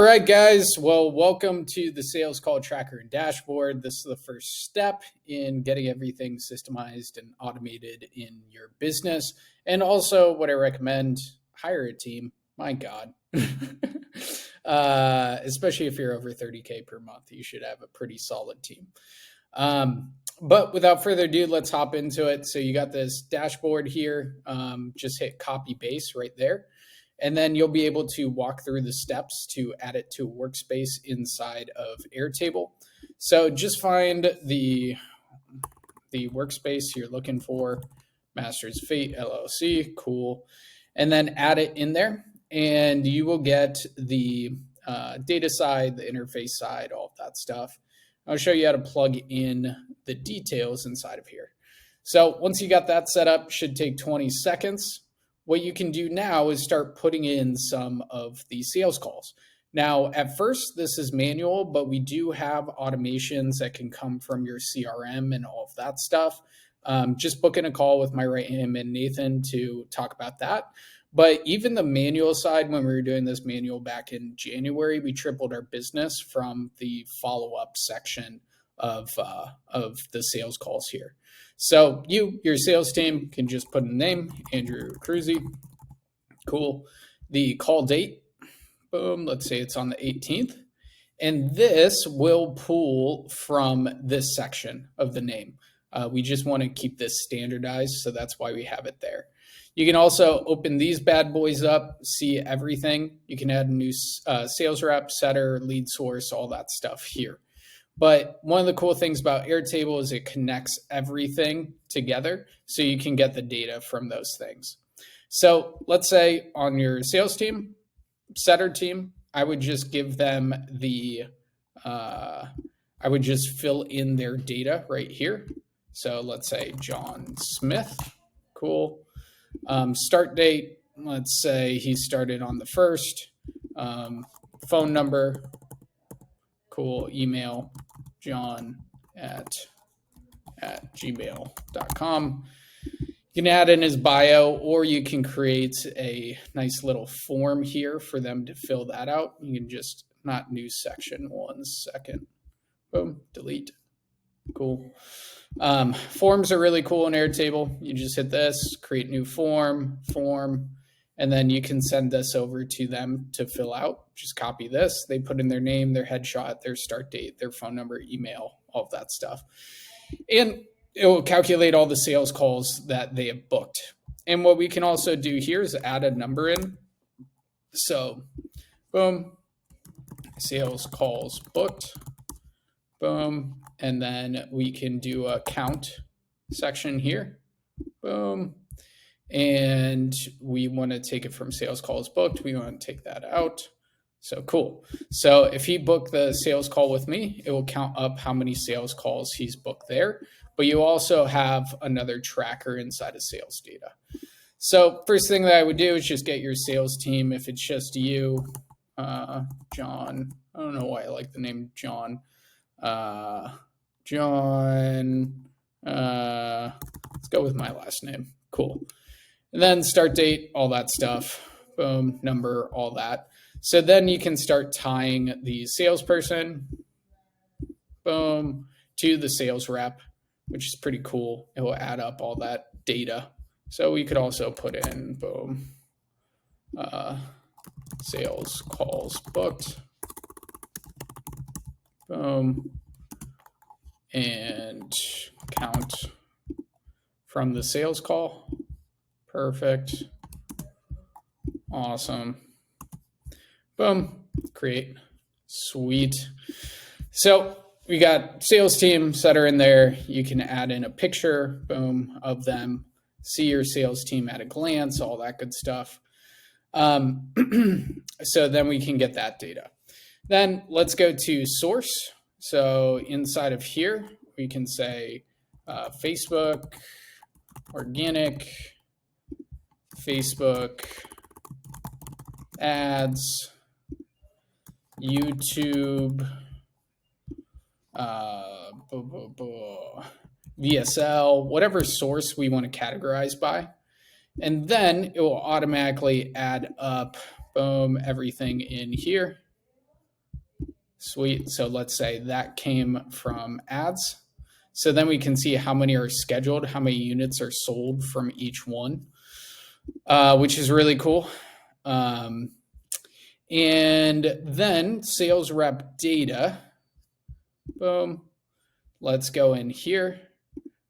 All right, guys. Well, welcome to the Sales Call Tracker and Dashboard. This is the first step in getting everything systemized and automated in your business. And also, what I recommend, hire a team. My God. Especially if you're over 30K per month, you should have a pretty solid team. But without further ado, let's hop into it. So you got this dashboard here. Just hit copy paste right there. And then you'll be able to walk through the steps to add it to a workspace inside of Airtable. So just find the workspace you're looking for, Masters Fate LLC, cool. And then add it in there and you will get the data side, the interface side, all of that stuff. I'll show you how to plug in the details inside of here. So once you got that set up, should take 20 seconds. What you can do now is start putting in some of the sales calls. Now, at first, this is manual, but we do have automations that can come from your CRM and all of that stuff. Just booking a call with my right-hand man, Nathan, to talk about that. But even the manual side, when we were doing this manual back in January, we tripled our business from the follow-up section of the sales calls here. So your sales team can just put in a name, Andrew Cruzy. Cool. The call date, boom, let's say it's on the 18th. And this will pull from this section of the name. We just want to keep this standardized, so that's why we have it there. You can also open these bad boys up, see everything. You can add a new sales rep, setter, lead source, all that stuff here. But one of the cool things about Airtable is it connects everything together so you can get the data from those things. So let's say on your sales team, setter team, I would just give them I would just fill in their data right here. So let's say John Smith, cool. Start date, let's say he started on the 1st. Phone number, cool. Email, john at gmail.com. You can add in his bio, or you can create a nice little form here for them to fill that out. You can just, not new section, 1 second. Boom, delete. Cool. Forms are really cool in Airtable. You just hit this, create new form, and then you can send this over to them to fill out. Just copy this. They put in their name, their headshot, their start date, their phone number, email, all of that stuff. And it will calculate all the sales calls that they have booked. And what we can also do here is add a number in. So, boom, sales calls booked, boom. And then we can do a count section here, boom. And we want to take it from sales calls booked. We want to take that out. So cool. So if he booked the sales call with me, it will count up how many sales calls he's booked there. But you also have another tracker inside of sales data. So first thing that I would do is just get your sales team. If it's just you, John, I don't know why I like the name John. Let's go with my last name. Cool. And then start date, all that stuff, boom, number, all that. So then you can start tying the salesperson, boom, to the sales rep, which is pretty cool. It will add up all that data. So we could also put in, boom, sales calls booked, boom, and count from the sales call. Perfect. Awesome. Boom. Create. Sweet. So we got sales team setter in there. You can add in a picture, boom, of them. See your sales team at a glance, all that good stuff. So then we can get that data. Then let's go to source. So inside of here, we can say Facebook, organic, Facebook ads, YouTube, VSL, whatever source we want to categorize by. And then it will automatically add up, boom, everything in here. Sweet. So let's say that came from ads. So then we can see how many are scheduled, how many units are sold from each one, which is really cool. And then sales rep data. Boom. Let's go in here.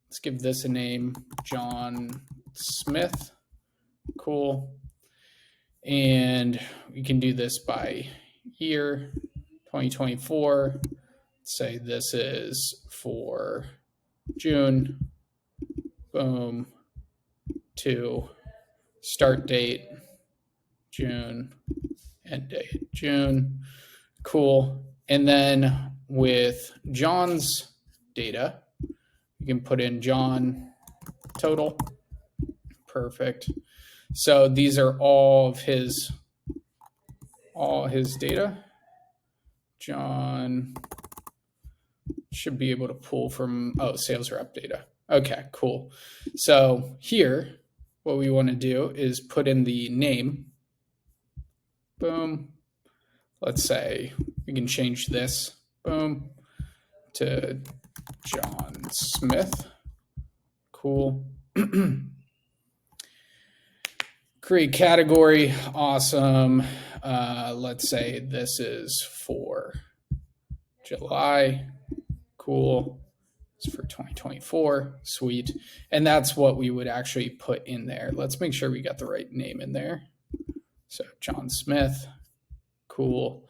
Let's give this a name, John Smith. Cool. And we can do this by year, 2024. Say this is for June. Boom. To start date, June, end date, June. Cool. And then with John's data, you can put in John total. Perfect. So these are all his data. John should be able to pull from, sales rep data. Okay, cool. So here, what we want to do is put in the name. Boom. Let's say we can change this, boom, to John Smith. Cool. Create category. Awesome. Let's say this is for July. Cool. It's for 2024. Sweet. And that's what we would actually put in there. Let's make sure we got the right name in there. So John Smith. Cool.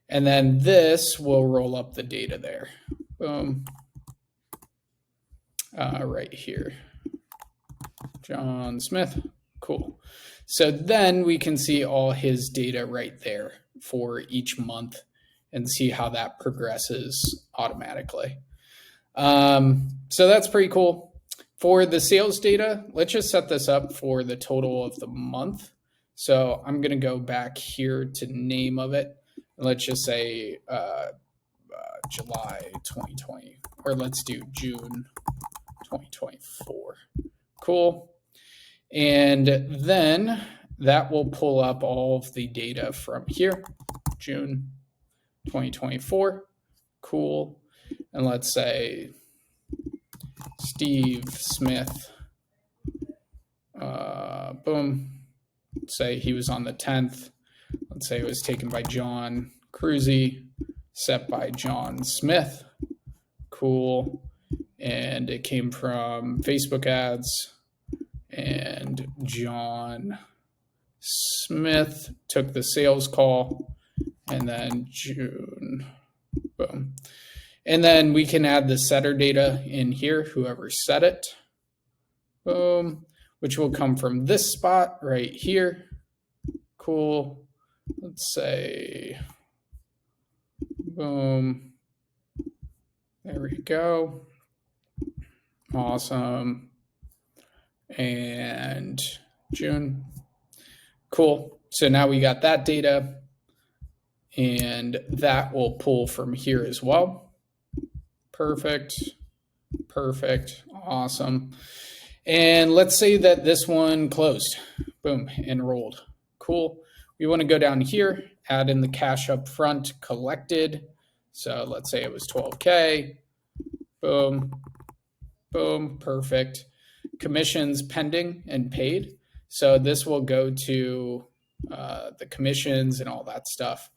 And then this will roll up the data there. Boom. Right here. John Smith. Cool. So then we can see all his data right there for each month and see how that progresses automatically. So that's pretty cool. For the sales data, let's just set this up for the total of the month. So I'm going to go back here to name of it. Let's just say July 2020, or let's do June 2024. Cool. And then that will pull up all of the data from here, June 2024. Cool. And let's say Steve Smith, boom. Say he was on the 10th. Let's say it was taken by John Cruzy, set by John Smith. Cool. And it came from Facebook ads. And John Smith took the sales call. And then June. Boom. And then we can add the setter data in here, whoever set it. Boom. Which will come from this spot right here. Cool. Let's say, boom. There we go. Awesome. And June. Cool. So now we got that data, and that will pull from here as well. Perfect. Perfect. Awesome. And let's say that this one closed. Boom. Enrolled. Cool. We want to go down here, add in the cash up front collected. So let's say it was 12K. Boom. Boom. Perfect. Commissions pending and paid. So this will go to the commissions and all that stuff.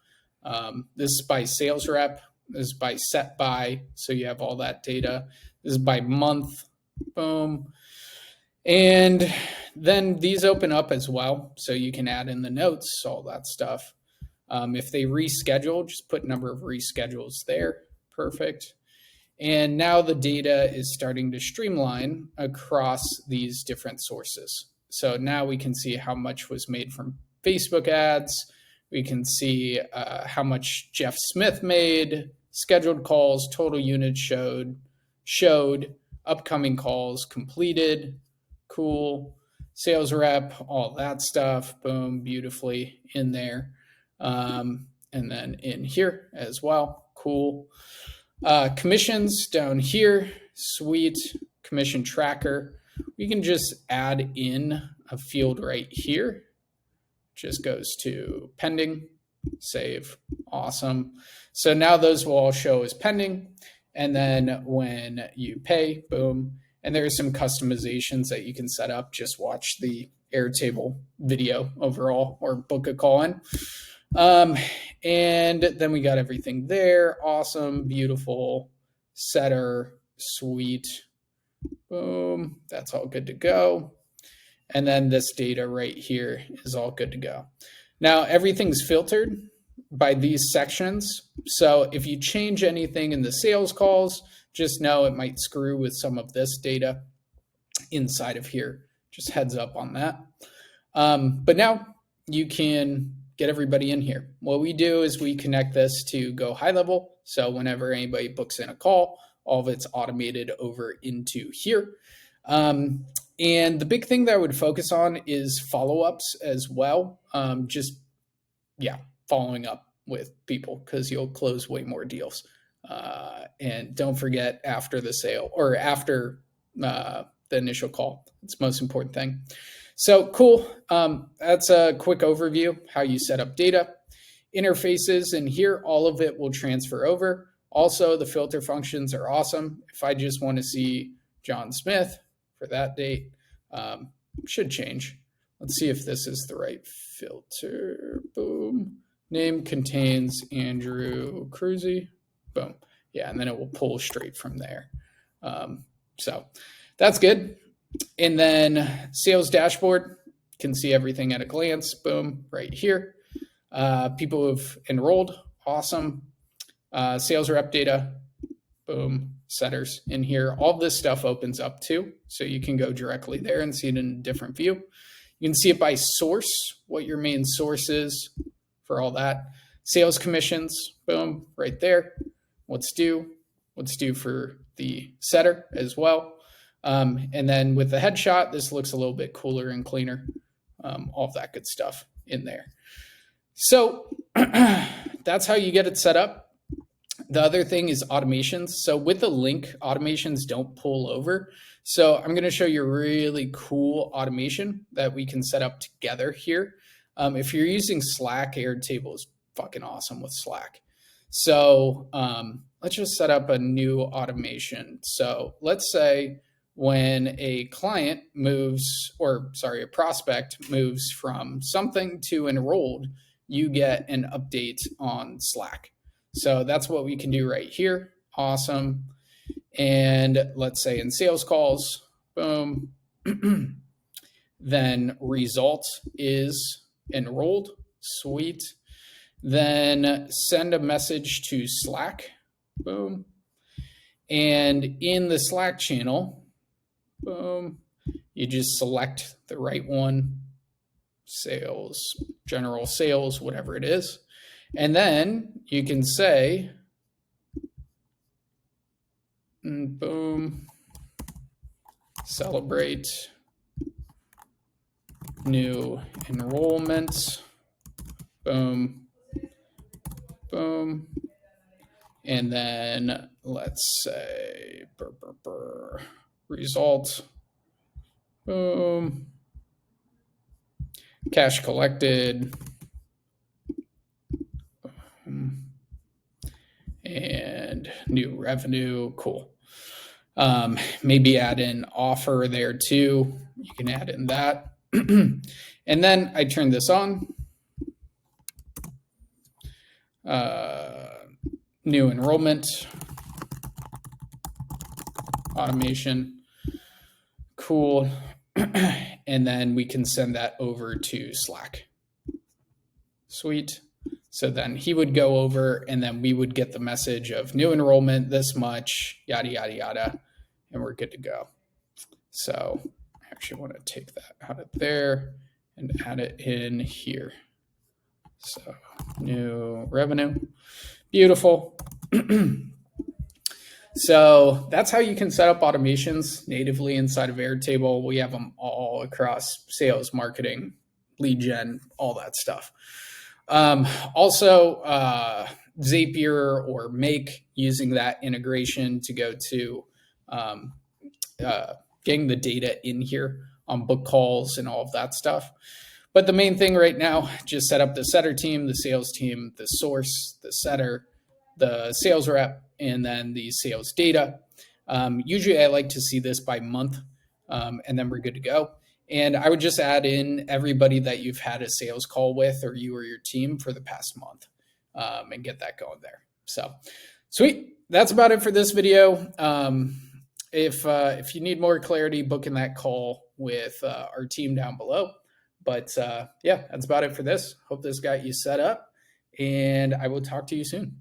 This is by sales rep. This is by set by. So you have all that data. This is by month. Boom. And then these open up as well. So you can add in the notes, all that stuff. If they reschedule, just put number of reschedules there. Perfect. And now the data is starting to streamline across these different sources. So now we can see how much was made from Facebook ads. We can see how much Jeff Smith made, scheduled calls, total units showed, upcoming calls completed. Cool. Sales rep, all that stuff. Boom, beautifully in there. And then in here as well. Cool. Commissions down here. Sweet. Commission tracker. We can just add in a field right here. Just goes to pending. save. Awesome. So now those will all show as pending. And then when you pay, boom. And there's some customizations that you can set up. Just watch the Airtable video overall or book a call in. And then we got everything there. Awesome, beautiful, setter, sweet. Boom. That's all good to go. And then this data right here is all good to go. Now everything's filtered by these sections. So if you change anything in the sales calls, just know it might screw with some of this data inside of here. Just heads up on that. But now you can get everybody in here. What we do is we connect this to Go High Level. So whenever anybody books in a call, all of it's automated over into here. And the big thing that I would focus on is follow-ups as well. Following up with people because you'll close way more deals. And don't forget after the sale or after the initial call. It's the most important thing. So cool. That's a quick overview, how you set up data. Interfaces in here, all of it will transfer over. Also, the filter functions are awesome. If I just want to see John Smith for that date, should change. Let's see if this is the right filter. Boom. Name contains Andrew Cruzy. Boom. Yeah, and then it will pull straight from there. So that's good. And then sales dashboard, can see everything at a glance. Boom, right here. People who've enrolled, awesome. Sales rep data, boom, setters in here. All this stuff opens up too, so you can go directly there and see it in a different view. You can see it by source, what your main source is for all that. Sales commissions, boom, right there. What's due for the setter as well. And then with the headshot, this looks a little bit cooler and cleaner. All of that good stuff in there. So that's how you get it set up. The other thing is automations. So with the link, automations don't pull over. So I'm going to show you a really cool automation that we can set up together here. If you're using Slack, Airtable is fucking awesome with Slack. So let's just set up a new automation. So let's say when a client a prospect moves from something to enrolled, you get an update on Slack. So that's what we can do right here. Awesome. And let's say in sales calls, boom, then result is enrolled. Sweet. Then send a message to Slack. Boom. And in the Slack channel, boom, you just select the right one, sales, general sales, whatever it is. And then you can say, boom, celebrate new enrollment, boom, boom. And then let's say result, boom, cash collected, and new revenue. Cool. Maybe add in offer there too. You can add in that. And then I turn this on. New enrollment automation. Cool. And then we can send that over to Slack. Sweet. So then he would go over and then we would get the message of new enrollment, this much, yada, yada, yada, and we're good to go. So I actually want to take that out of there and add it in here. So new revenue, beautiful. So that's how you can set up automations natively inside of Airtable. We have them all across sales, marketing, lead gen, all that stuff. Also, Zapier or Make, using that integration to go to getting the data in here on book calls and all of that stuff. But the main thing right now, just set up the setter team, the sales team, the source, the setter, the sales rep, and then the sales data. Usually I like to see this by month, and then we're good to go. And I would just add in everybody that you've had a sales call with, or you or your team, for the past month, and get that going there. So sweet. That's about it for this video. If you need more clarity, book in that call with our team down below. But yeah, that's about it for this. Hope this got you set up, and I will talk to you soon.